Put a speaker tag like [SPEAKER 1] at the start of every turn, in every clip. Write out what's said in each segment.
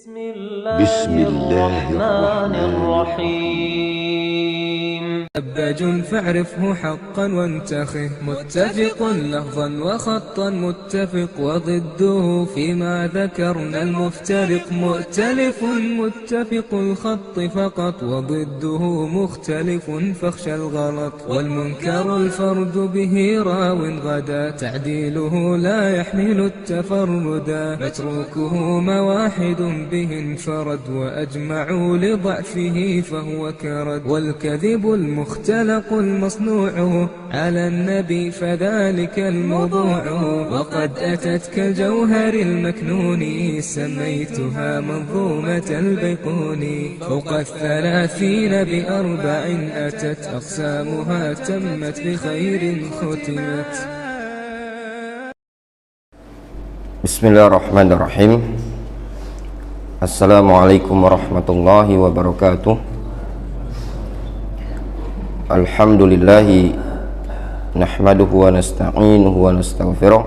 [SPEAKER 1] بسم الله الرحمن الرحيم.
[SPEAKER 2] أباج فاعرفه حقا وانتخه، متفق لفظا وخطا متفق، وضده فيما ذكرنا المفترق، مؤتلف متفق الخط فقط، وضده مختلف فاخشى الغلط، والمنكر الفرد به راو غدا، تعديله لا يحمل التفردا، متروكه مواحد به انفرد، وأجمعوا لضعفه فهو كرد، والكذب المختلق المصنوع على النبي فذلك الموضوع، وقد أتت كالجوهر المكنون سميتها منظومة البيقوني، فوق 30 بأربع أتت أقسامها تمت بخير ختمت.
[SPEAKER 3] بسم الله الرحمن الرحيم. Assalamualaikum warahmatullahi wabarakatuh. Alhamdulillahi nahmaduhu wa nasta'inuhu wa nastaghfiruh,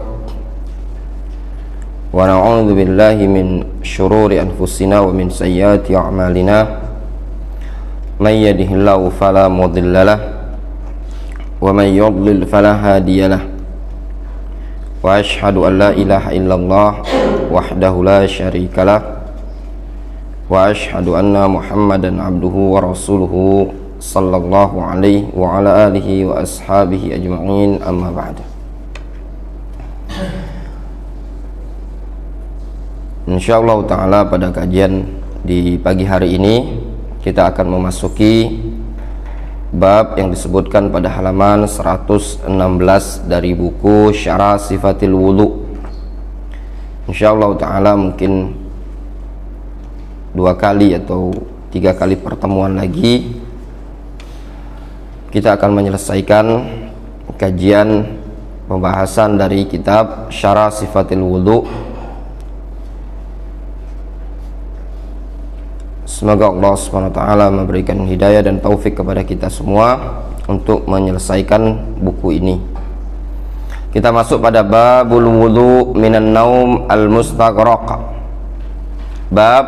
[SPEAKER 3] wa na'udzu billahi min syururi anfusina wa min sayyiati a'malina. May yahdihillahu fala mudhillalah wa may yudlil fala hadiyalah. Wa asyhadu an la ilaha illallah wahdahu la syarikalah, wa asyhadu anna Muhammadan abduhu wa rasuluhu sallallahu alaihi wa ala alihi wa ashabihi ajma'in, amma ba'd. Insyaallah ta'ala pada kajian di pagi hari ini kita akan memasuki bab yang disebutkan pada halaman 116 dari buku Syarah Sifatil Wudu. Insyaallah ta'ala mungkin 2 kali atau 3 kali pertemuan lagi kita akan menyelesaikan kajian pembahasan dari kitab Syarah Sifatil Wudu. Semoga Allah SWT memberikan hidayah dan taufik kepada kita semua untuk menyelesaikan buku ini. Kita masuk pada babul wudu minan naum al-mustaghraq. Bab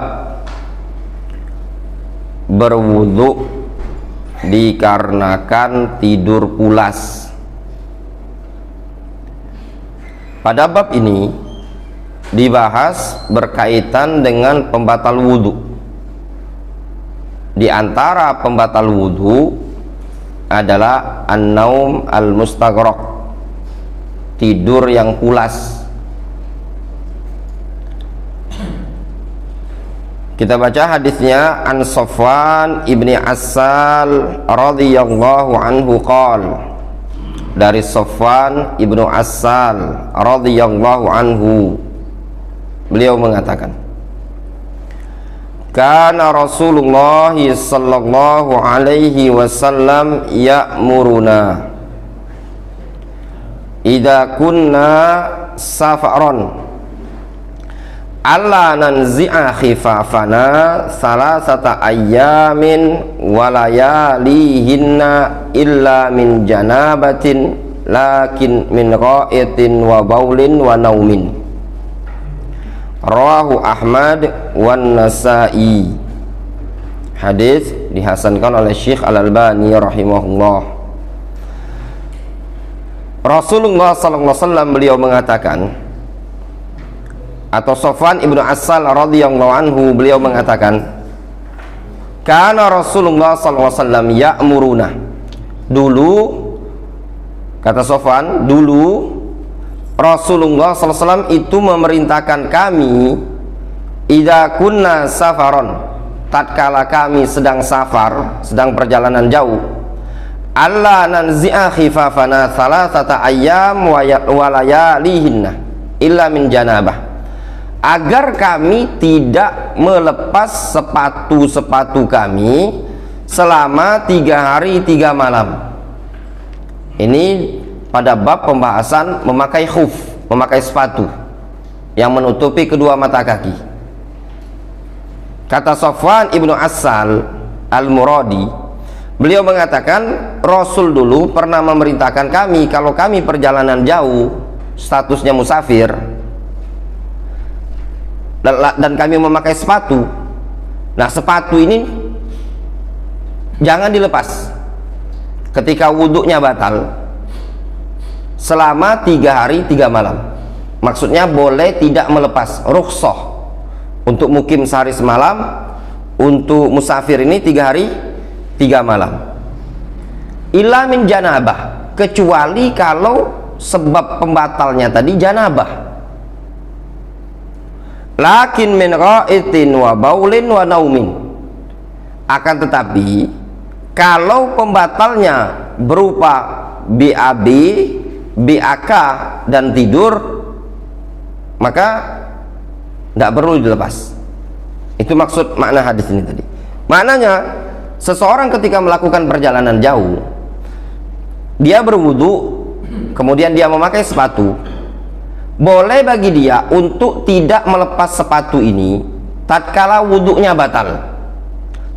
[SPEAKER 3] berwudu dikarenakan tidur pulas. Pada bab ini dibahas berkaitan dengan pembatal wudu. Di antara pembatal wudu adalah an-naum al-mustaghraq, tidur yang pulas. Kita baca hadisnya. An Safwan ibni Assal radhiyallahu anhu qala, dari Safwan ibnu Assal radhiyallahu anhu, beliau mengatakan, kana Rasulullah sallallahu alaihi wasallam ya'muruna idza kunna safaron alla nanzi'a khifafana salasata ayyamin walayalihinna illa min janabatin lakin min gha'itin wa baulin wa naumin. Rawahu Ahmad wan Nasa'i. Hadis dihasankan oleh Syekh Al-Albani rahimahullah. Rasulullah sallallahu alaihi wasallam beliau mengatakan, atau Safwan ibnu Assal radhiyallahu anhu beliau mengatakan, kana Rasulullah sallallahu alaihi wasallam ya'muruna. Dulu, kata Safwan, dulu Rasulullah sallallahu alaihi wasallam itu memerintahkan kami, idza kunna safaron, tatkala kami sedang safar, sedang perjalanan jauh, alla nanzi'a khifafana salasata ayyam wa layalihinna illa min janabah, agar kami tidak melepas sepatu-sepatu kami selama 3 hari 3 malam. Ini pada bab pembahasan memakai khuf, memakai sepatu yang menutupi kedua mata kaki. Kata Safwan ibnu Assal al-Muradi, beliau mengatakan Rasul dulu pernah memerintahkan kami kalau kami perjalanan jauh, statusnya musafir, dan kami memakai sepatu. Nah, sepatu ini jangan dilepas ketika wudhunya batal selama 3 hari 3 malam. Maksudnya boleh tidak melepas, rukhsah untuk mukim sehari semalam, untuk musafir ini 3 hari 3 malam. Illa min janabah, kecuali kalau sebab pembatalnya tadi janabah. Lakin min ra'itin wa baulin wa naumin, akan tetapi kalau pembatalnya berupa BAB, BAK dan tidur, maka tidak perlu dilepas. Itu maksud makna hadis ini tadi. Maknanya, seseorang ketika melakukan perjalanan jauh, dia berwudu, kemudian dia memakai sepatu, boleh bagi dia untuk tidak melepas sepatu ini tatkala wudhunya batal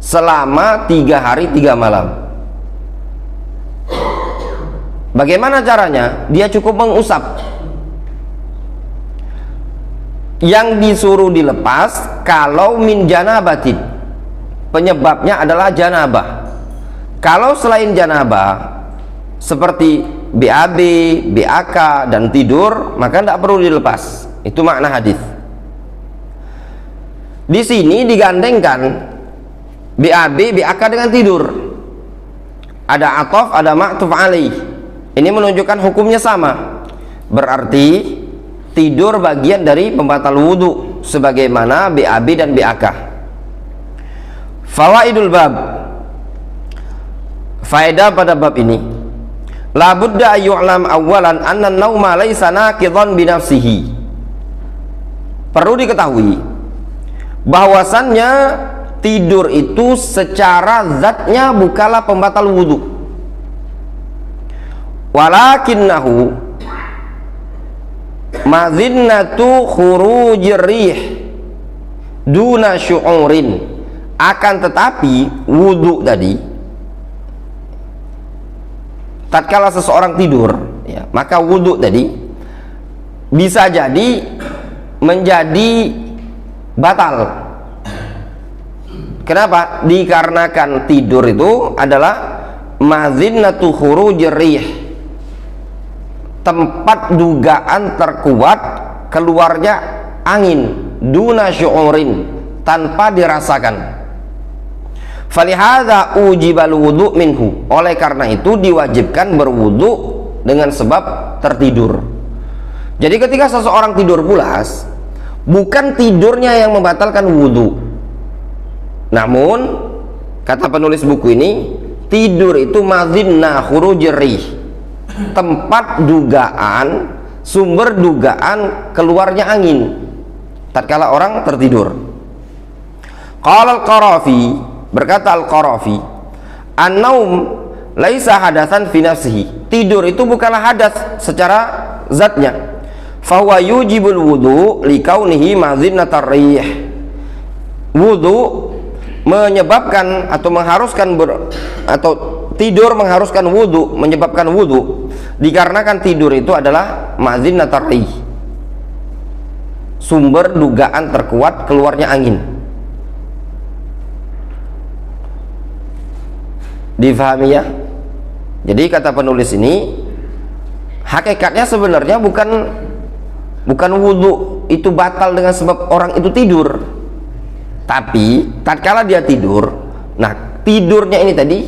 [SPEAKER 3] selama 3 hari 3 malam. Bagaimana caranya? Dia cukup mengusap. Yang disuruh dilepas kalau min janabatin, penyebabnya adalah janabah. Kalau selain janabah seperti BAB, BAK dan tidur, maka tidak perlu dilepas. Itu makna hadis. Di sini digandengkan BAB, BAK dengan tidur. Ada ataf, ada ma'tuf alaih. Ini menunjukkan hukumnya sama. Berarti tidur bagian dari pembatal wudhu sebagaimana BAB dan BAK. Fawaidul bab, faedah pada bab ini. La budda ayyu'lam awalan anna nauma laysa naqidan bi nafsihi. Perlu diketahui bahwasannya tidur itu secara zatnya bukanlah pembatal wudu. Walakinnahu mazinnatu khurujir rih duna syu'urin. Akan tetapi wudu tadi, tatkala seseorang tidur, ya, maka wudhu tadi bisa jadi menjadi batal. Kenapa? Dikarenakan tidur itu adalah mazinnatu khurujir rih, tempat dugaan terkuat keluarnya angin, duna syu'urin, tanpa dirasakan. Falihadza ujibal wudu minhu, oleh karena itu diwajibkan berwudu dengan sebab tertidur. Jadi ketika seseorang tidur pulas, bukan tidurnya yang membatalkan wudu, namun kata penulis buku ini, tidur itu mazinna khurujir rih, tempat dugaan, sumber dugaan keluarnya angin tatkala orang tertidur. Qala al-Qarafi, berkata Al-Qarafi, an-naum laisa hadatsan fi nafsihi, tidur itu bukanlah hadas secara zatnya. Fa huwa yujibul wudu li kaunihi mazinnatar rih, wudu menyebabkan atau mengharuskan atau tidur mengharuskan wudu, menyebabkan wudu dikarenakan tidur itu adalah mazinnatar rih, sumber dugaan terkuat keluarnya angin. Difahami ya? Jadi kata penulis ini, hakikatnya sebenarnya bukan wudhu itu batal dengan sebab orang itu tidur, tapi tatkala dia tidur, nah tidurnya ini tadi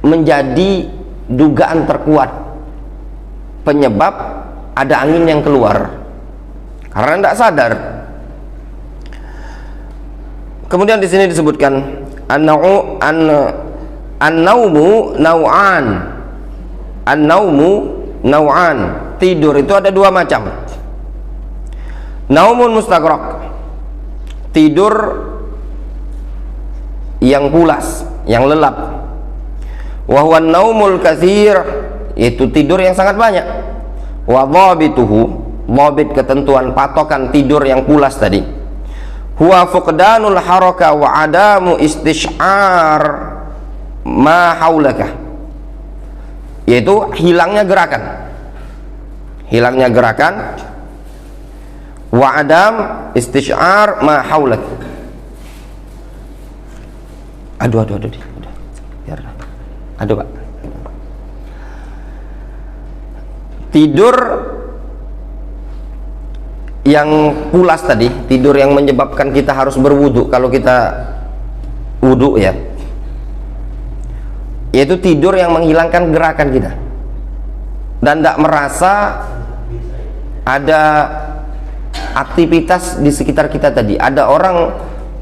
[SPEAKER 3] menjadi dugaan terkuat penyebab ada angin yang keluar karena tidak sadar. Kemudian di sini disebutkan an-naumu nau'an. An-naumu nau'an. Tidur itu ada 2 macam. Naumun mustaghraq, tidur yang pulas, yang lelap. Wa huwa an-naumul katsir, yaitu tidur yang sangat banyak. Wa dhabituhu, dhabit ketentuan patokan tidur yang pulas tadi, huwa fuqdanul haraka wa adamu istish'ar ma haulaka, yaitu hilangnya gerakan wa adam istisyar ma haulak. Aduh. Biar. Aduh, Pak. Tidur yang pulas tadi, tidur yang menyebabkan kita harus berwudu kalau kita wudu ya, yaitu tidur yang menghilangkan gerakan kita dan tidak merasa ada aktivitas di sekitar kita tadi. Ada orang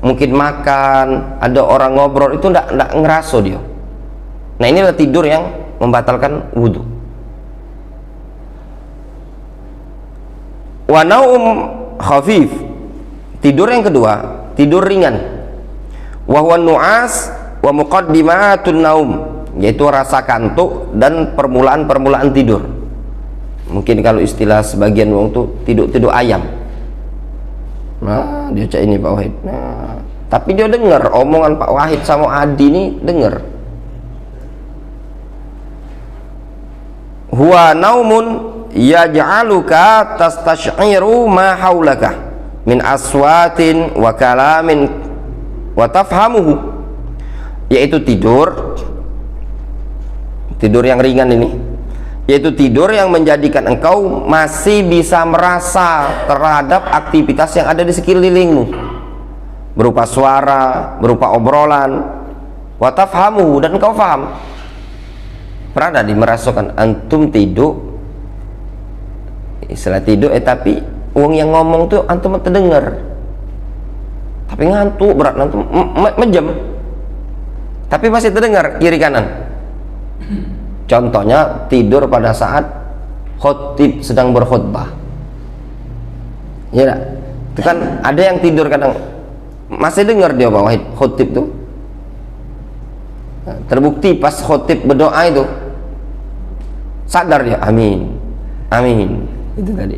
[SPEAKER 3] mungkin makan, ada orang ngobrol, itu tidak ngerasa dia. Nah, inilah tidur yang membatalkan wudu. Wa naum khafif, tidur yang kedua, tidur ringan. Wa huwa nu'as wa muqaddimatun naum, yaitu rasa kantuk dan permulaan-permulaan tidur. Mungkin kalau istilah sebagian orang tuh tidur ayam. Nah, dia cak ini Pak Wahid. Nah, tapi dia dengar omongan Pak Wahid sama Adi ini, dengar. Huwa naumun yaj'aluka tastashiru ma haulaka min aswatin wa kalamin wa tafhamuhu, yaitu tidur yang ringan ini, yaitu tidur yang menjadikan engkau masih bisa merasa terhadap aktivitas yang ada di sekelilingmu, berupa suara, berupa obrolan, wa tafhamuhu, dan engkau faham. Pernah dimerasakan antum tidur, istilah tidur tapi uang yang ngomong tuh antum terdengar, tapi ngantuk berat, antum menjam tapi masih terdengar kiri kanan. Contohnya tidur pada saat khotib sedang berkhutbah, ya gak? Itu kan ada yang tidur kadang masih dengar dia Pak Wahid khotib tuh. Nah, terbukti pas khotib berdoa itu sadar dia, amin itu tadi,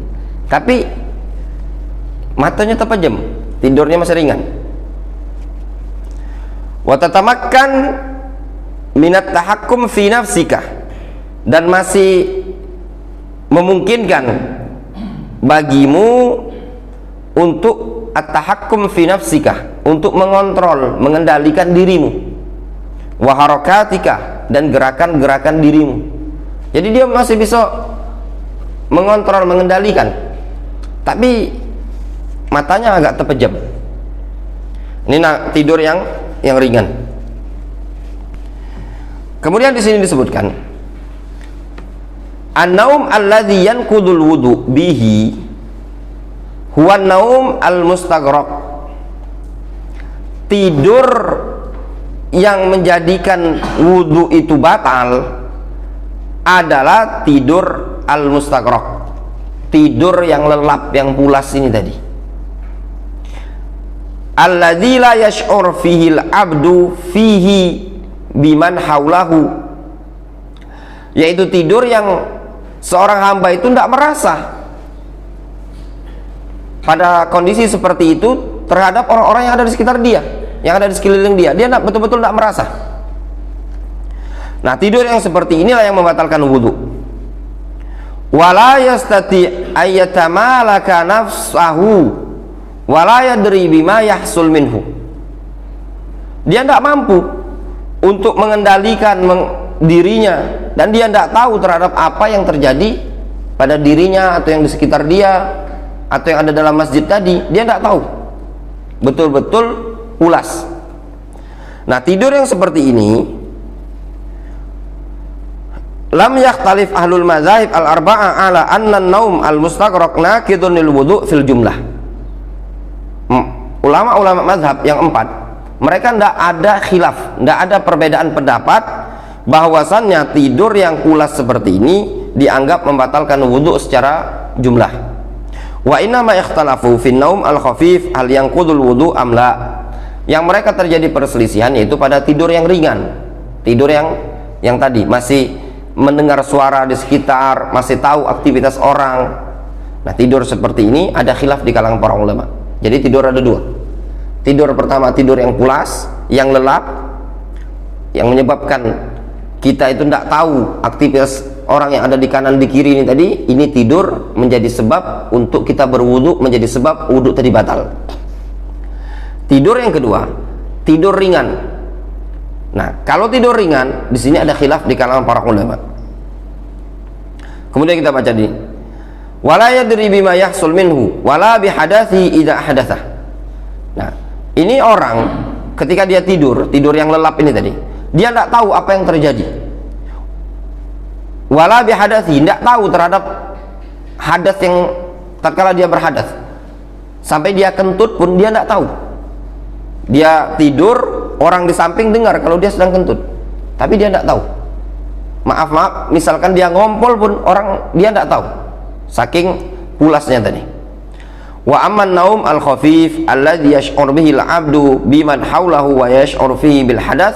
[SPEAKER 3] tapi matanya terpejam, tidurnya masih ringan. Wa tatamakkan minat tahakkum fi nafsika, dan masih memungkinkan bagimu untuk at-tahakkum fi nafsika, untuk mengontrol, mengendalikan dirimu, wa harakatika, dan gerakan-gerakan dirimu. Jadi dia masih bisa mengontrol, mengendalikan, tapi matanya agak terpejam. Ini tidur yang ringan. Kemudian di sini disebutkan an-naum alladzi yanqudul wudu bihi huwa an-naum al-mustaghraq. Tidur yang menjadikan wudu itu batal adalah tidur al-mustaghraq, tidur yang lelap, yang pulas ini tadi. Alladzi la yash'ur fihi al-'abdu fihi biman haulahu, yaitu tidur yang seorang hamba itu tidak merasa pada kondisi seperti itu terhadap orang-orang yang ada di sekitar dia, yang ada di sekeliling dia. Dia betul-betul tidak merasa. Nah, tidur yang seperti inilah yang membatalkan wudu. Wala yastati ayyatamalaka nafsahu wala yadri bima yahsul minhu. Dia tidak mampu untuk mengendalikan dirinya, dan dia tidak tahu terhadap apa yang terjadi pada dirinya atau yang di sekitar dia atau yang ada dalam masjid tadi. Dia tidak tahu, betul-betul pulas. Nah, tidur yang seperti ini lam yakhtalif ahlul mazahib al-arba'ah ala anna an-naum al-mustaghraq naqidun lil wudu' fil jumlah. Ulama-ulama mazhab yang 4, mereka tidak ada khilaf, tidak ada perbedaan pendapat bahwasannya tidur yang pulas seperti ini dianggap membatalkan wudu secara jumlah. Wa inna ma ikhtalafu fin naum al-khafif hal yanqudul wudu am la. Yang mereka terjadi perselisihan yaitu pada tidur yang ringan, tidur yang tadi masih mendengar suara di sekitar, masih tahu aktivitas orang. Nah, tidur seperti ini ada khilaf di kalangan para ulama. Jadi tidur ada dua. Tidur pertama, tidur yang pulas, yang lelap, yang menyebabkan kita itu tidak tahu aktivitas orang yang ada di kanan di kiri ini tadi, ini tidur menjadi sebab untuk kita berwudu, menjadi sebab wudu tadi batal. Tidur yang kedua, tidur ringan. Nah, kalau tidur ringan, di sini ada khilaf di kalangan para ulama. Kemudian kita baca di wala yadri bima yahsul minhu wala bihadathi idza hadatha. Nah, ini orang ketika dia tidur yang lelap ini tadi, dia tidak tahu apa yang terjadi. Wala bihadathi, tidak tahu terhadap hadas yang tatkala dia berhadas. Sampai dia kentut pun dia tidak tahu. Dia tidur, orang di samping dengar kalau dia sedang kentut, tapi dia tidak tahu. Maaf, misalkan dia ngompol pun orang dia tidak tahu, saking pulasnya tadi. Wa amman naum al khafif alladhi yash'ur bihi al 'abdu biman haulahu wa yash'ur fihi bil hadath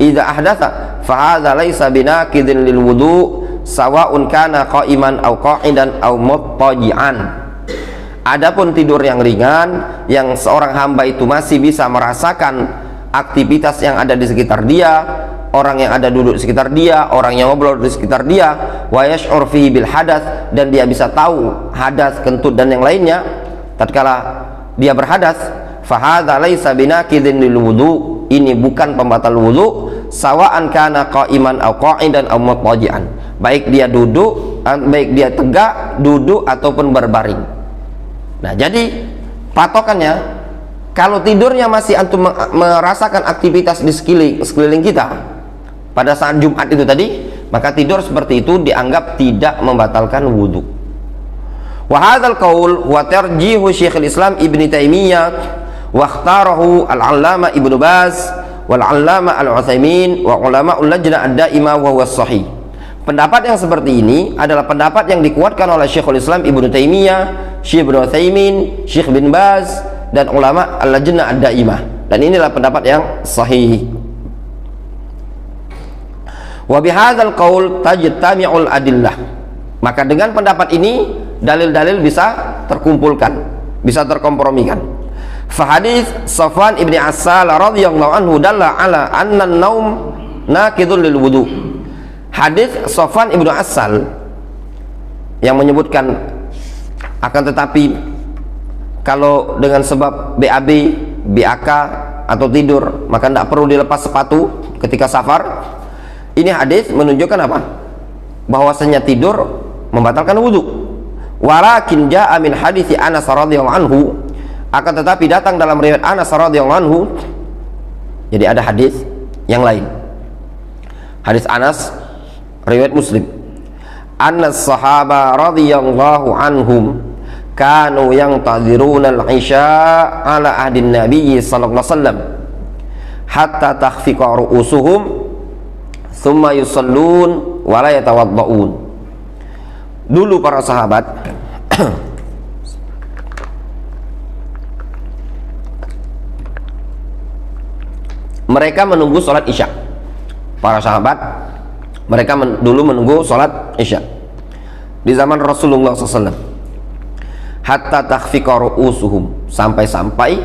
[SPEAKER 3] idza ahdatha fa hadza laysa binaqidin lil wudu sawa'un kana qa'iman aw qa'idan aw muttaji'an. Adapun tidur yang ringan, yang seorang hamba itu masih bisa merasakan aktivitas yang ada di sekitar dia, orang yang ada duduk di sekitar dia, orang yang ngobrol di sekitar dia, wa yash'ur fihi bil hadath, dan dia bisa tahu hadas, kentut dan yang lainnya tatkala dia berhadas, fa hadza laisa binaqidin lil wudu, ini bukan pembatal wudu, sawa'an kana qa'iman aw qa'idan aw muttaji'an, baik dia duduk, baik dia tegak, duduk ataupun berbaring. Nah, jadi patokannya kalau tidurnya masih antum merasakan aktivitas di sekeliling kita pada saat Jumat itu tadi, maka tidur seperti itu dianggap tidak membatalkan wudu. Wa hadzal qaul wa tarjihu Syekhul Islam Ibnu Taimiyah wa ikhtarahu al-'Allamah Ibnu Baz wal 'Allamah Al-Utsaimin wa ulama al-Lajnah ad-Daimah wa huwa sahih. Pendapat yang seperti ini adalah pendapat yang dikuatkan oleh Syekhul Islam Ibnu Taimiyah, Syekh Ibnu Utsaimin, Syekh bin Baz dan ulama al-Lajnah ad-Daimah, dan inilah pendapat yang sahih. Wa bihadzal qaul tajtami'ul adillah, maka dengan pendapat ini dalil-dalil bisa terkumpulkan, bisa terkompromikan. Fa hadits Safwan ibni Assal radhiyallahu anhu dalla ala anna an-naum naqidun lil wudu. Hadis Safwan ibnu Assal yang menyebutkan akan tetapi kalau dengan sebab BAB, BAK atau tidur maka tidak perlu dilepas sepatu ketika safar. Ini hadis menunjukkan apa? Bahwasanya tidur membatalkan wudu. Walakin jaa min hadits Anas radhiyallahu anhu, akan tetapi datang dalam riwayat Anas radhiyallahu anhu, jadi ada hadis yang lain. Hadis Anas riwayat Muslim, anna sahaba radhiyallahu anhum kanu yantadhiruna al-isya ala ahdin nabiy sallallahu alaihi wasallam hatta takhfiqa ru'usuhum thumma yusallun wa la yatawadda'un. Dulu para sahabat mereka menunggu sholat isya. Para sahabat mereka dulu menunggu sholat isya di zaman Rasulullah SAW, hatta takhfiqa ru'usuhum, sampai-sampai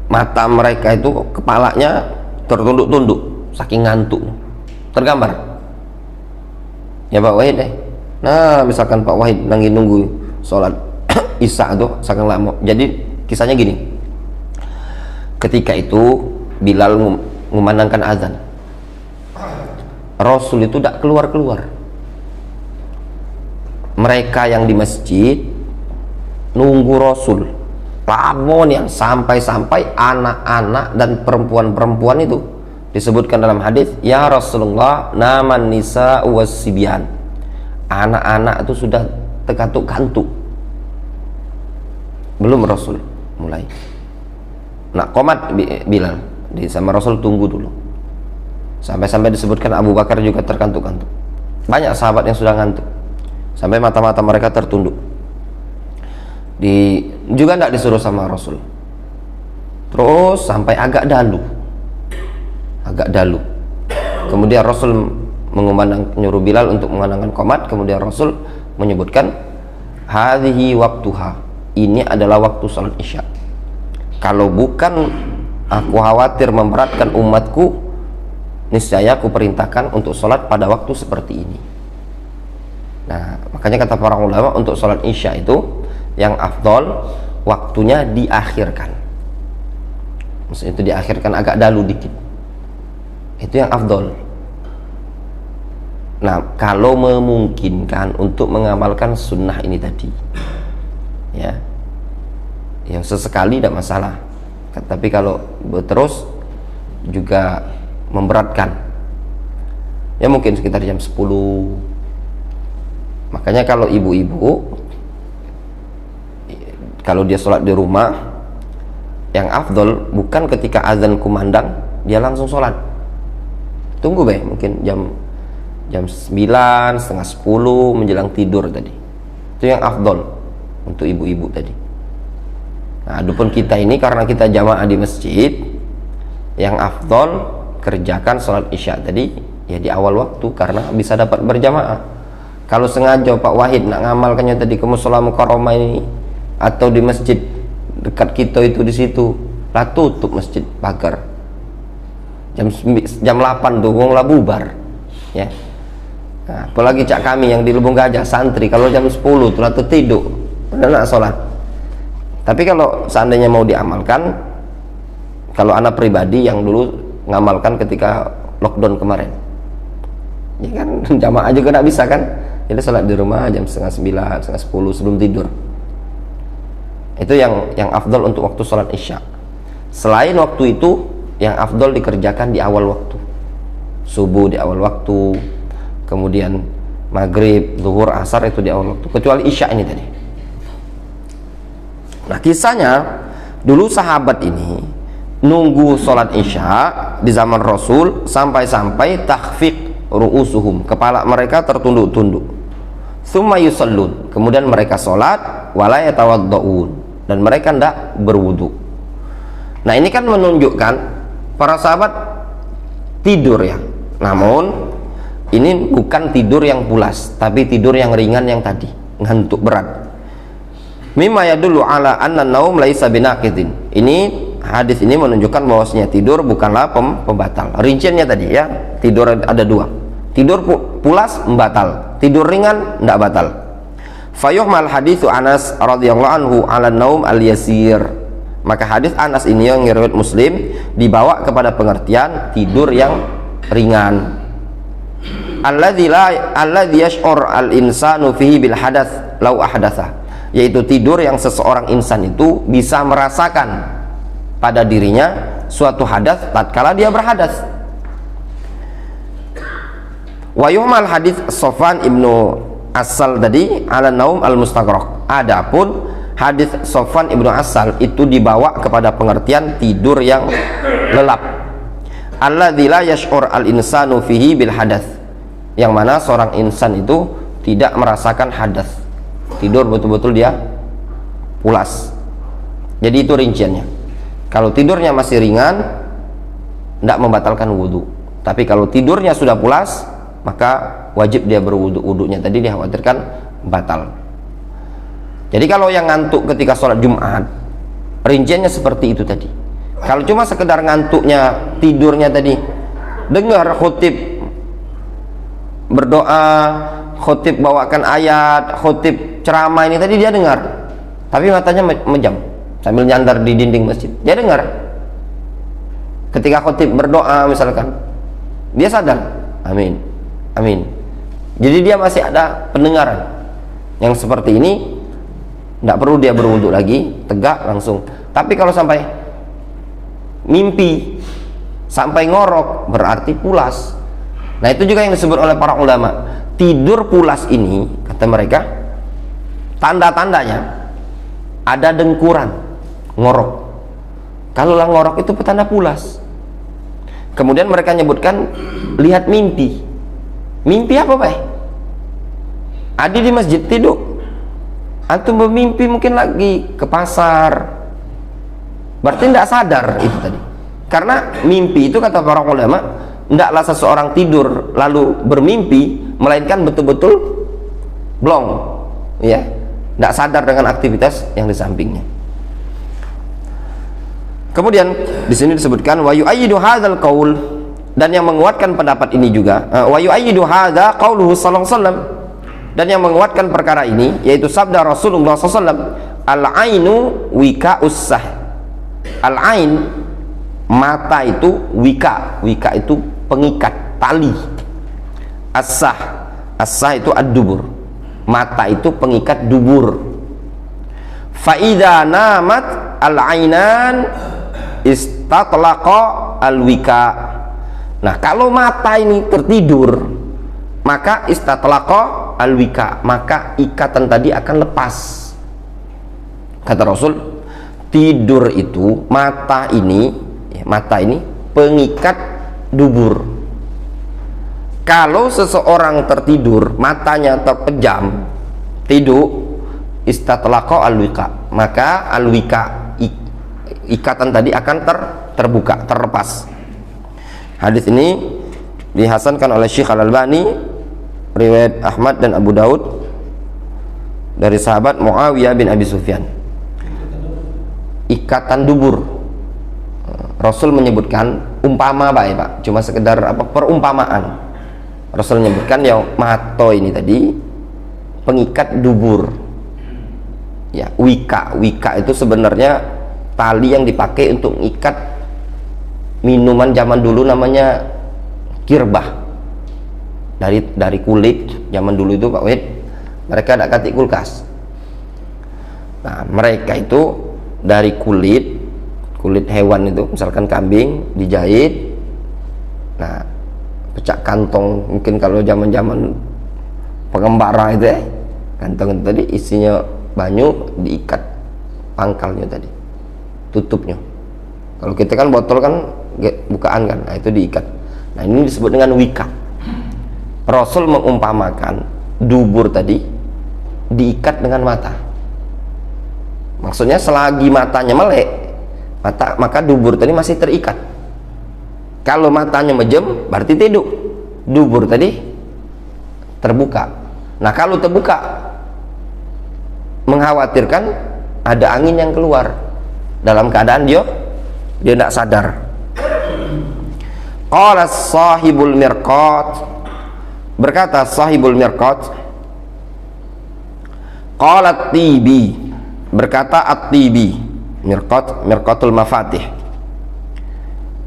[SPEAKER 3] mata mereka itu, kepalanya tertunduk-tunduk saking ngantuk. Tergambar ya Pak Wahid nah misalkan Pak Wahid lagi nunggu sholat isya itu saking lama. Jadi kisahnya gini, ketika itu Bilal mengumandangkan azan, Rasul itu tidak keluar-keluar. Mereka yang di masjid nunggu Rasul, lamon yang sampai-sampai anak-anak dan perempuan-perempuan itu disebutkan dalam hadis, ya Rasulullah naman nisa wasibyan, anak-anak itu sudah terkantuk-kantuk. Belum Rasul mulai. Nah, qomat Bilal di sama Rasul, tunggu dulu. Sampai-sampai disebutkan Abu Bakar juga terkantuk-kantuk. Banyak sahabat yang sudah ngantuk sampai mata-mata mereka tertunduk. Juga tidak disuruh sama Rasul. Terus sampai agak dalu. Kemudian Rasul nyuruh Bilal untuk mengumandangkan qomat. Kemudian Rasul menyebutkan hadhihi waktuha, ini adalah waktu salat isya. Kalau bukan aku khawatir memberatkan umatku, niscaya aku perintahkan untuk sholat pada waktu seperti ini. Nah, makanya kata para ulama untuk sholat isya itu yang afdol waktunya diakhirkan. Maksudnya itu diakhirkan agak dalu dikit. Itu yang afdol. Nah, kalau memungkinkan untuk mengamalkan sunnah ini tadi, ya, yang sesekali tidak masalah. Tapi kalau terus juga memberatkan. Ya mungkin sekitar jam 10. Makanya kalau ibu-ibu, kalau dia sholat di rumah, yang afdol bukan ketika azan kumandang dia langsung sholat. Tunggu mungkin jam 9, setengah 10 menjelang tidur tadi. Itu yang afdol untuk ibu-ibu tadi. Nah, adapun kita ini karena kita jamaah di masjid, yang afdol kerjakan sholat isya tadi ya di awal waktu karena bisa dapat berjamaah. Kalau sengaja Pak Wahid nak ngamalkannya tadi ke Mushola Mukarramah ini atau di masjid dekat kita itu di situ, lah tutup masjid pagar. Jam 8 tuh wong lah bubar. Ya. Nah, apalagi cak kami yang di Lubung Gajah santri kalau jam 10 tuh lah tuh tidur, udah nak sholat. Tapi kalau seandainya mau diamalkan, kalau anak pribadi yang dulu ngamalkan ketika lockdown kemarin, ya kan jamaah juga nggak bisa kan, jadi sholat di rumah jam setengah 9, setengah 10 sebelum tidur. Itu yang afdol untuk waktu sholat isya. Selain waktu itu, yang afdol dikerjakan di awal waktu. Subuh di awal waktu, kemudian maghrib, zuhur, asar itu di awal waktu, kecuali isya ini tadi. Nah, kisahnya dulu sahabat ini nunggu sholat isya di zaman Rasul sampai-sampai takhfiq ru'usuhum, kepala mereka tertunduk-tunduk. Tsumma yusallun, kemudian mereka sholat wala yatawadda'un, dan mereka hendak berwudu. Nah, ini kan menunjukkan para sahabat tidur ya. Namun ini bukan tidur yang pulas, tapi tidur yang ringan yang tadi, ngantuk berat. Mimma yadullu ala anna naum laisa binaqidin. Ini hadis ini menunjukkan bahwasanya tidur bukanlah pembatal. Rinciannya tadi ya, tidur ada dua. Tidur pulas membatal, tidur ringan tidak batal. Fayuhmal haditsu Anas radhiyallahu anhu ala naum al-yasir. Maka hadis Anas ini yang riwayat Muslim dibawa kepada pengertian tidur yang ringan. Alladzi yash'ur al-insanu fihi bil hadats law ahdatsa, yaitu tidur yang seseorang insan itu bisa merasakan pada dirinya suatu hadas tatkala dia berhadas. Wa yuhmal hadis Sofwan ibnu Asal tadi ala naum al-mustaghraq. Adapun hadis Sofwan ibnu Asal itu dibawa kepada pengertian tidur yang lelap. Alladzi la yash'ur al-insanu fihi bil hadats, yang mana seorang insan itu tidak merasakan hadas, tidur betul-betul dia pulas. Jadi itu rinciannya. Kalau tidurnya masih ringan, tidak membatalkan wudhu. Tapi kalau tidurnya sudah pulas, maka wajib dia berwudhu. Wudhunya tadi dikhawatirkan batal. Jadi kalau yang ngantuk ketika sholat Jumat, rinciannya seperti itu tadi. Kalau cuma sekedar ngantuknya, tidurnya tadi, dengar khutib berdoa, khutib bawakan ayat, khutib ceramah ini tadi dia dengar, tapi matanya mejam sambil nyandar di dinding masjid, dia dengar. Ketika khutib berdoa misalkan, dia sadar, amin, amin. Jadi dia masih ada pendengaran. Yang seperti ini tidak perlu dia berwudhu lagi, tegak langsung. Tapi kalau sampai mimpi, sampai ngorok, berarti pulas. Nah, itu juga yang disebut oleh para ulama. Tidur pulas ini, kata mereka, tanda-tandanya ada dengkuran, ngorok. Kalau lah ngorok itu petanda pulas. Kemudian mereka nyebutkan lihat mimpi. Mimpi apa, Pak? Adi di masjid tidur, antum bermimpi mungkin lagi ke pasar, berarti tidak sadar itu tadi. Karena mimpi itu kata para ulama, tidaklah seseorang tidur lalu bermimpi, melainkan betul-betul blong, ya, tidak sadar dengan aktivitas yang di sampingnya. Kemudian di sini disebutkan wa yu'ayyidu hadzal qaul, dan yang menguatkan pendapat ini juga wa yu'ayyidu hadza qauluhu sallallahu alaihi wasallam, Dan yang menguatkan perkara ini yaitu sabda Rasulullah SAW, al-ainu wika'us sah. Al-ain, mata itu wika, wika itu pengikat, tali. As-sah, as-sah itu ad-dubur, mata itu pengikat dubur. Fa'idha namat al-ainan istatlaqa al-wika. Nah, kalau mata ini tertidur, maka istatlaqa al-wika, maka ikatan tadi akan lepas. Kata Rasul, tidur itu mata ini pengikat dubur. Kalau seseorang tertidur, matanya terpejam, tidur, istatlaqa al-wika, maka al-wika, ikatan tadi akan terbuka, terlepas. Hadis ini dihasankan oleh Syekh Al-Albani, riwayat Ahmad dan Abu Daud dari sahabat Muawiyah bin Abi Sufyan. Ikatan dubur, Rasul menyebutkan umpama Pak, cuma sekedar perumpamaan. Rasul menyebutkan yang mato ini tadi pengikat dubur. Ya, wika, wika itu sebenarnya tali yang dipakai untuk mengikat minuman zaman dulu, namanya kirbah, dari kulit. Zaman dulu itu Pak Wid, mereka ada katik kulkas. Nah, mereka itu dari kulit hewan itu, misalkan kambing dijahit, nah pecah kantong, mungkin kalau zaman pengembara itu kantong itu tadi isinya banyu, diikat pangkalnya tadi, tutupnya. Kalau kita kan botol kan bukaan kan, nah itu diikat. Nah, ini disebut dengan wika. Rasul mengumpamakan dubur tadi diikat dengan mata. Maksudnya selagi matanya melek, maka dubur tadi masih terikat. Kalau matanya mejem, berarti tidur. Dubur tadi terbuka. Nah, kalau terbuka, mengkhawatirkan ada angin yang keluar dalam keadaan dia tidak sadar. Qala sahibul mirqat, berkata sahibul mirqat, qala at-Tibi, berkata at-Tibi, mirqatul mafatih,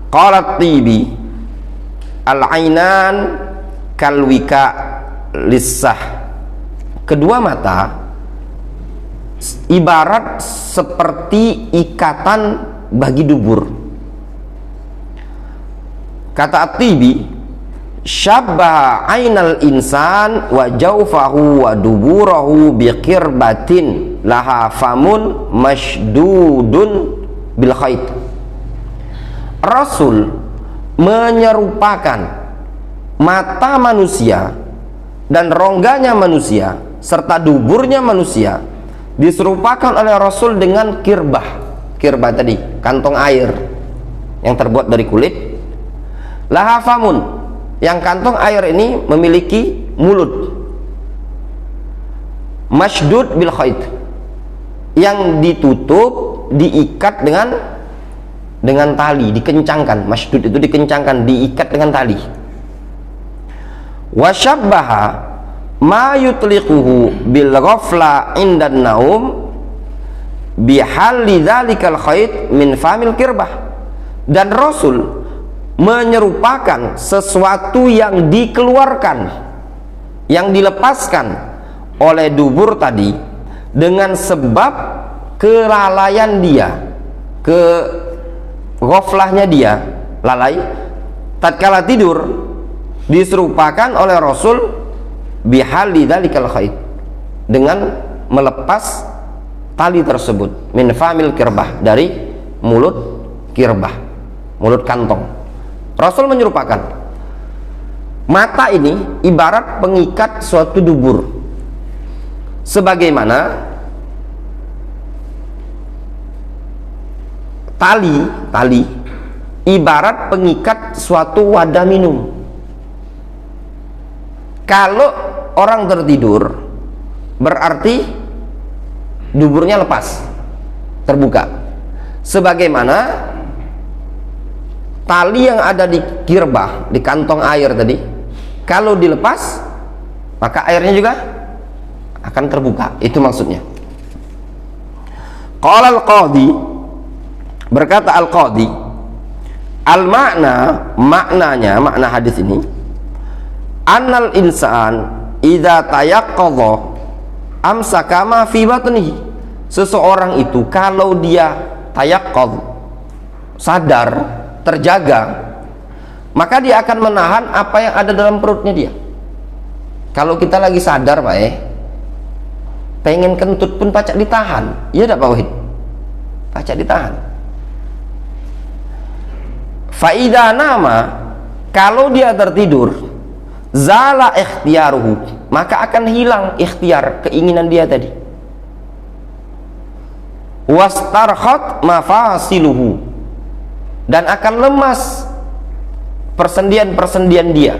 [SPEAKER 3] qala at-Tibi, al-ainan kalwika lissah, kedua mata ibarat seperti ikatan bagi dubur. Kata at-Tibi, syabbaha ainal insan wa jawfahu wa duburahu biqirbatin laha famun mashdudun bil khait. Rasul menyerupakan mata manusia dan rongganya manusia serta duburnya manusia diserupakan oleh Rasul dengan kirbah. Kirbah tadi kantong air yang terbuat dari kulit. Laha famun, yang kantong air ini memiliki mulut. Mashdud bil khait, yang ditutup, diikat dengan tali, dikencangkan. Mashdud itu dikencangkan, diikat dengan tali. Wasyabbaha ma yutliquhu bil ghafla indan naum bihalli dzalikal khait min famil kirbah. Dan Rasul menyerupakan sesuatu yang dikeluarkan, yang dilepaskan oleh dubur tadi dengan sebab kelalaian dia, ghaflahnya dia, lalai tatkala tidur, diserupakan oleh Rasul bihalli dzalikal khait, dengan melepas tali tersebut min famil kirbah, dari mulut kirbah, mulut kantong. Rasul menyerupakan mata ini ibarat pengikat suatu dubur, sebagaimana tali ibarat pengikat suatu wadah minum. Kalau orang tertidur, berarti duburnya lepas, terbuka, sebagaimana tali yang ada di kirbah, di kantong air tadi, kalau dilepas maka airnya juga akan terbuka. Itu maksudnya. Qala al-qadhi, berkata al-qadhi, maknanya makna hadis ini, annal insan idza tayaqqadha amsaka ma fi batnihi. Seseorang itu kalau dia tayaqqadh, sadar, terjaga, maka dia akan menahan apa yang ada dalam perutnya dia. Kalau kita lagi sadar Pak pengen kentut pun pacak ditahan, iya tidak Pak Wahid? Pacak ditahan. Faida nama, kalau dia tertidur, zala ikhtiaruhu, maka akan hilang ikhtiar, keinginan dia tadi. Wastarkhat mafasiluhu, dan akan lemas persendian-persendian dia.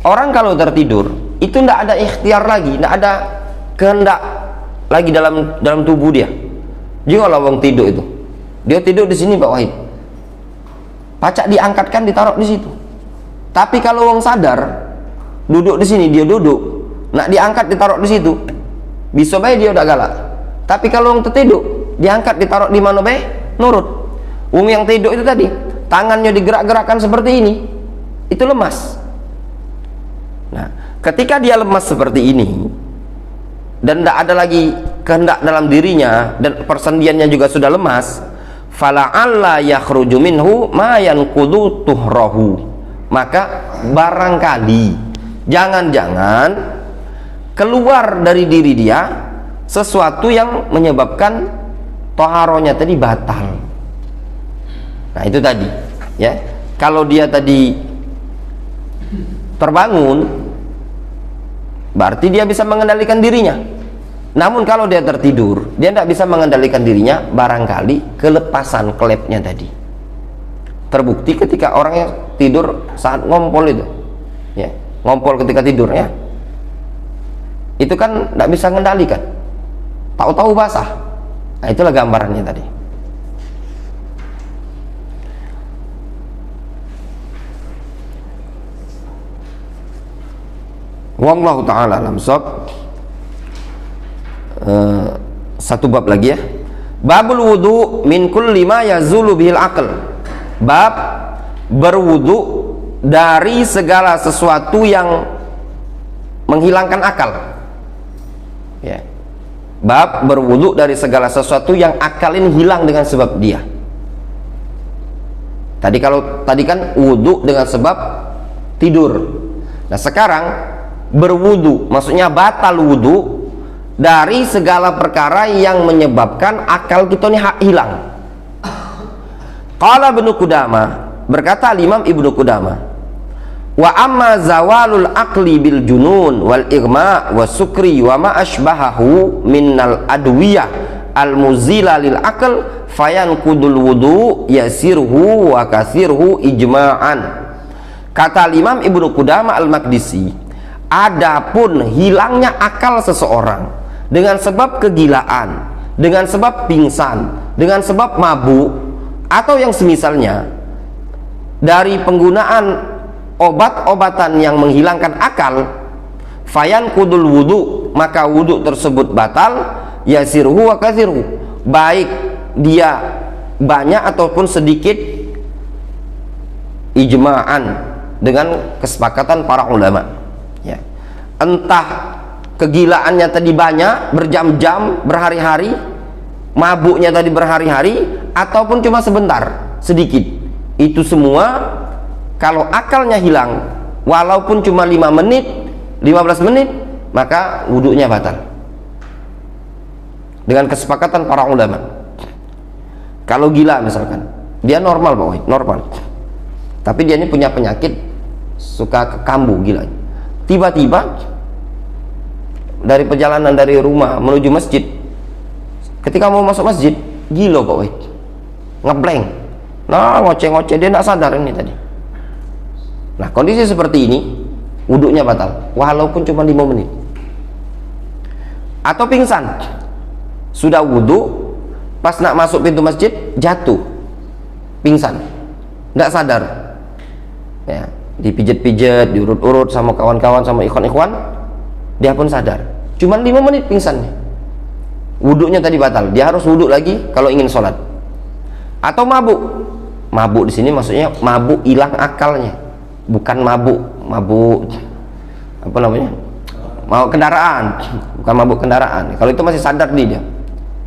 [SPEAKER 3] Orang kalau tertidur itu tidak ada ikhtiar lagi, tidak ada kehendak lagi dalam tubuh dia. Jika orang tidur itu, dia tidur di sini Pak Wahid, pacak diangkatkan ditaruh di situ. Tapi kalau orang sadar, duduk di sini, dia duduk, nak diangkat ditaruh di situ, bisa baik dia udah galak. Tapi kalau orang tertidur, diangkat ditaruh di mana baik, nurut. Yang tidur itu tadi, tangannya digerak-gerakkan seperti ini, itu lemas. Nah, ketika dia lemas seperti ini dan tidak ada lagi kehendak dalam dirinya dan persendiannya juga sudah lemas, fala'alla yakhruju minhu ma yanqudu tuhrahu, maka barangkali, jangan-jangan keluar dari diri dia sesuatu yang menyebabkan toharonya tadi batal. Nah itu tadi ya, kalau dia tadi terbangun berarti dia bisa mengendalikan dirinya. Namun kalau dia tertidur, dia tidak bisa mengendalikan dirinya, barangkali kelepasan klepnya tadi. Terbukti ketika orang yang tidur saat ngompol itu ya, ngompol ketika tidur ya, itu kan tidak bisa mengendalikan, tahu-tahu basah. Nah itulah gambarannya tadi. Wallahu ta'ala alam shawab. Satu bab lagi ya, babul wudu min kulli ma yazulu bihil aql. Bab berwudu dari segala sesuatu yang menghilangkan akal ya. Bab berwudu dari segala sesuatu yang akal ini hilang dengan sebab dia. Tadi kan wudu dengan sebab tidur. Nah sekarang berwudu maksudnya batal wudu dari segala perkara yang menyebabkan akal kita ini hilang. Qala Ibnu Qudamah, berkata Imam Ibnu Qudamah, wa amma zawalul aqli bil junun wal igma wa sukri wa ma ashbahahu minnal adwiyah al muzila lil aql fayanqudul wudu yasirhu wa kasirhu ijma'an. Kata Imam Ibnu Qudamah al-Maqdisi, adapun hilangnya akal seseorang dengan sebab kegilaan, dengan sebab pingsan, dengan sebab mabuk atau yang semisalnya dari penggunaan obat-obatan yang menghilangkan akal, fayan kudul wudu, maka wudu tersebut batal, yasirhu wa kathirhu, baik dia banyak ataupun sedikit, ijma'an, dengan kesepakatan para ulama ya. Entah kegilaannya tadi banyak, berjam-jam, berhari-hari, mabuknya tadi berhari-hari, ataupun cuma sebentar, sedikit, itu semua kalau akalnya hilang walaupun cuma 5 menit, 15 menit, maka wudhunya batal dengan kesepakatan para ulama. Kalau gila misalkan, dia normal Pak Wahid, normal, tapi dia ini punya penyakit suka kambuh, gila, tiba-tiba dari perjalanan dari rumah menuju masjid, ketika mau masuk masjid gila Pak Wahid, ngeblank, nah ngoceh-ngoceh, dia tidak sadar ini tadi. Nah kondisi seperti ini wudhunya batal walaupun cuma 5 menit. Atau pingsan, sudah wudhu, pas nak masuk pintu masjid jatuh, pingsan, tidak sadar ya, dipijat-pijat, diurut-urut sama kawan-kawan, sama ikhwan-ikhwan, dia pun sadar, Cuman 5 menit pingsannya, wudhunya tadi batal, dia harus wudhu lagi kalau ingin sholat. Atau mabuk. Mabuk di sini maksudnya mabuk hilang akalnya, bukan mabuk apa namanya, mabuk kendaraan, bukan mabuk kendaraan. Kalau itu masih sadar dia,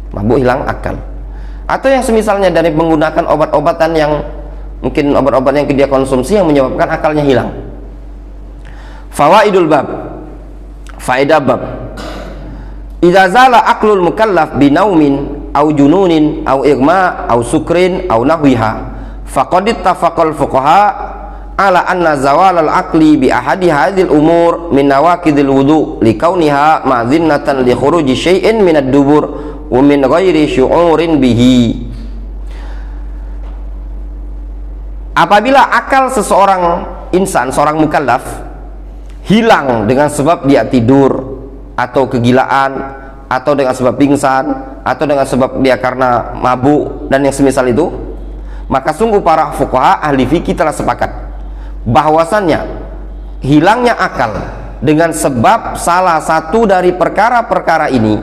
[SPEAKER 3] mabuk hilang akal. Atau yang semisalnya dari menggunakan obat-obatan yang mungkin obat-obat yang dia konsumsi yang menyebabkan akalnya hilang. Fawaidul bab, faedah bab. Idza zala aqlul mukallaf binaumin au jununin au igma au sukrin au nahwiha faqad ittafaqal fuqaha ala anna zawal al-aqli bi ahadi hadhil umur min nawaqidil wudu li kauniha ma'dhinnatan li khuruji syai'in min ad-dubur wa min ghairi syu'urin bihi. Apabila akal seseorang insan, seorang mukallaf hilang dengan sebab dia tidur atau kegilaan, atau dengan sebab pingsan, atau dengan sebab dia karena mabuk dan yang semisal itu, maka sungguh para fuqaha ahli fikih telah sepakat bahwasannya hilangnya akal dengan sebab salah satu dari perkara-perkara ini,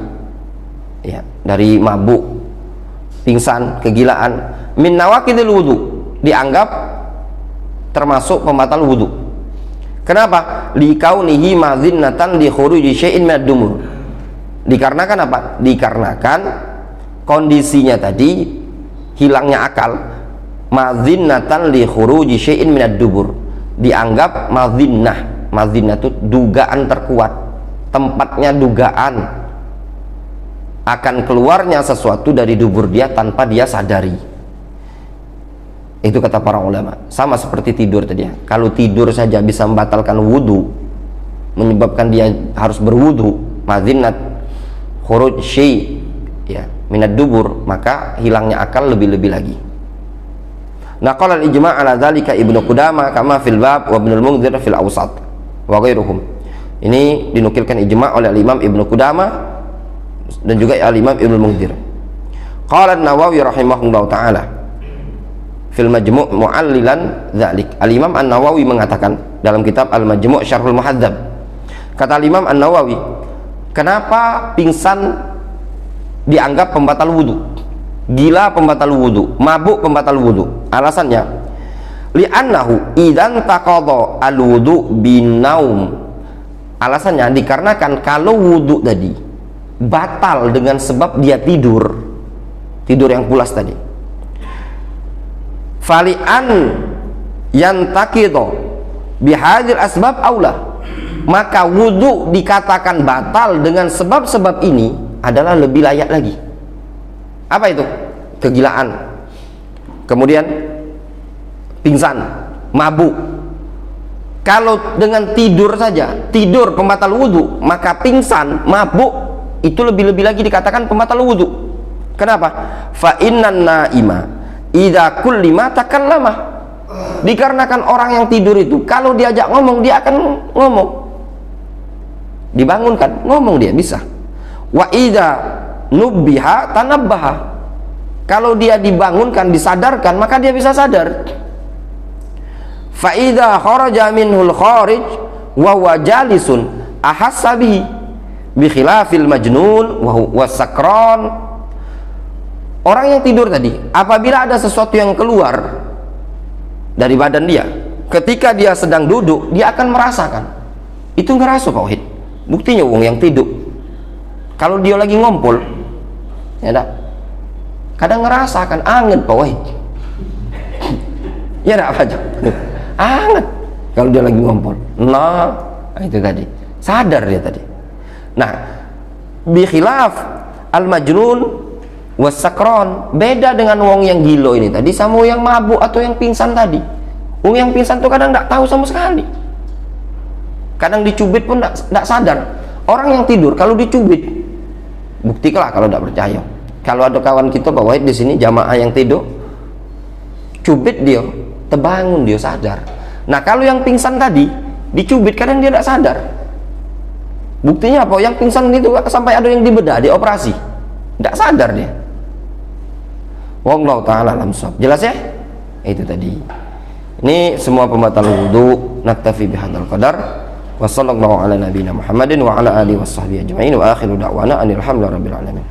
[SPEAKER 3] ya, dari mabuk, pingsan, kegilaan, min nawaqidil wudu, dianggap termasuk pembatal wudu. Kenapa? Likaunihi madhinnatan li khuruji syai'in minad dumur. Dikarenakan apa? Dikarenakan kondisinya tadi hilangnya akal, madhinnatan li khuruji syai'in minad dubur, dianggap madhinnah. Madhinnah itu dugaan terkuat, tempatnya dugaan akan keluarnya sesuatu dari dubur dia tanpa dia sadari. Itu kata para ulama. Sama seperti tidur tadi ya. Kalau tidur saja bisa membatalkan wudhu, menyebabkan dia harus berwudhu, madhinnat khuruj syai' ya minad dubur, maka hilangnya akal lebih-lebih lagi. Naqala al-ijma' ala dzalika Ibnu Qudamah kama fil bab wa Ibnul Munzir fil Awsat wa ghairuhum. Ini dinukilkan ijma' oleh Imam Ibnu Qudamah dan juga Imam Ibnul Munzir. Qala An-Nawawi rahimahullahu taala fil Majmu' mu'allilan dzalik. Al-Imam An-Nawawi mengatakan dalam kitab Al-Majmu' Syarhul Muhadzab, kata Imam An-Nawawi, kenapa pingsan dianggap pembatal wudu, gila pembatal wudu, mabuk pembatal wudu? Alasannya, li'annahu idzan taqadha al-wudu binaum. Alasannya dikarenakan kalau wudu tadi batal dengan sebab dia tidur yang pulas tadi, fali'an yantaqidu bihadil asbab aula, maka wudu dikatakan batal dengan sebab-sebab ini adalah lebih layak lagi. Apa itu? Kegilaan, kemudian pingsan, mabuk. Kalau dengan tidur saja, tidur pembatal wudu, maka pingsan, mabuk itu lebih-lebih lagi dikatakan pembatal wudu. Kenapa? Fa innan naima idza kullima takallama. Dikarenakan orang yang tidur itu kalau diajak ngomong dia akan ngomong, dibangunkan ngomong dia bisa. Wa idza nubbiha tanabbaha, kalau dia dibangunkan, disadarkan, maka dia bisa sadar. Fa idza kharaja minhul kharij wa huwa jalisun ahassa bihi bi khilafil majnun wa sakran. Orang yang tidur tadi, apabila ada sesuatu yang keluar dari badan dia, ketika dia sedang duduk, dia akan merasakan. Itu ngerasa Pak Wahid. Buktinya wong yang tidur, kalau dia lagi ngompol, ya dah, kadang ngerasakan anget Pak Wahid. Ya dah, apa aja, anget kalau dia lagi ngompol. Nah, itu tadi, sadar dia tadi. Nah, bi khilaf al-majnun wasakron, beda dengan wong yang gilo ini tadi sama yang mabuk atau yang pingsan tadi. Wong yang pingsan tuh kadang tidak tahu sama sekali, kadang dicubit pun tidak sadar. Orang yang tidur kalau dicubit, buktikanlah kalau tidak percaya. Kalau ada kawan kita bawa di sini jamaah yang tidur, cubit dia, terbangun dia sadar. Nah kalau yang pingsan tadi dicubit kadang dia tidak sadar. Buktinya apa? Yang pingsan itu sampai ada yang dibedah, dioperasi, tidak sadar dia. Wallahu ta'ala alam shawab. Jelas ya? Itu tadi. Ini semua pembatal wudu. Naktafi bihadzal qadar. Wa sallallahu ala nabiyyina Muhammadin wa ala alihi washabbihi ajma'in wa akhiru da'wana anil hamdulillahi rabbil alamin.